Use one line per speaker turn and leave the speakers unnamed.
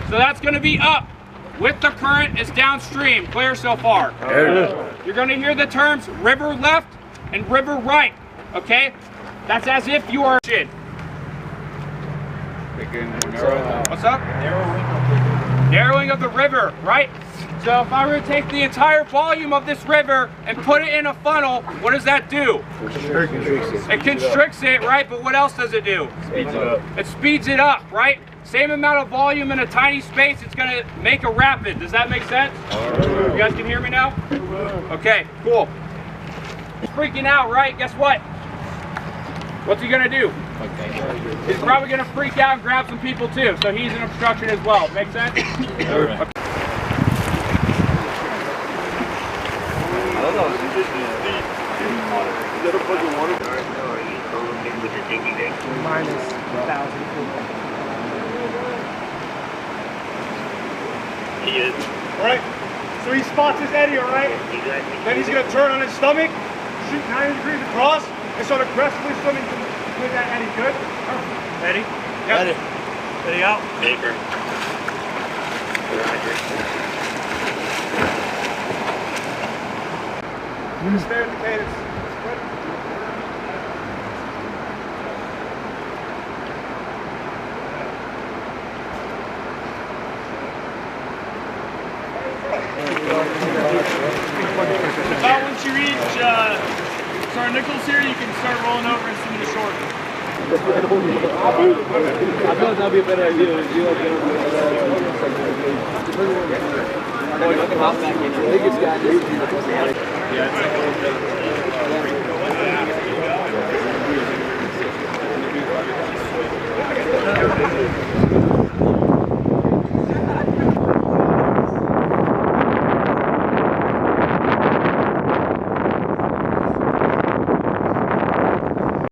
So that's going to be up. With the current is downstream. Clear so far? You're going to hear the terms river left and river right. Okay? That's as if you are shit. What's up? Narrowing of the river, right? So if I were to take the entire volume of this river and put it in a funnel, what does that do? It constricts it, right? But what else does it do?
Speeds it up.
It speeds it up, right? Same amount of volume in a tiny space, it's gonna make a rapid. Does that make sense? You guys can hear me now? Okay, cool. He's freaking out, right? Guess what? What's he gonna do? He's probably gonna freak out and grab some people too. So he's an obstruction as well. Make sense? Okay.
Minus 1,000 feet.
He is.
Alright, so he spots his eddy, alright? Then he's going to turn on his stomach, shoot 90 degrees across, and start aggressively swimming with that eddy. Good? Eddy? Yep. Eddy. Eddy out.
Anchor.
You can stay at the cadence. Good.
About once you reach Sergeant Nichols here, you can start rolling over and swimming to shore.
I feel like that'd be a better idea.
Yeah,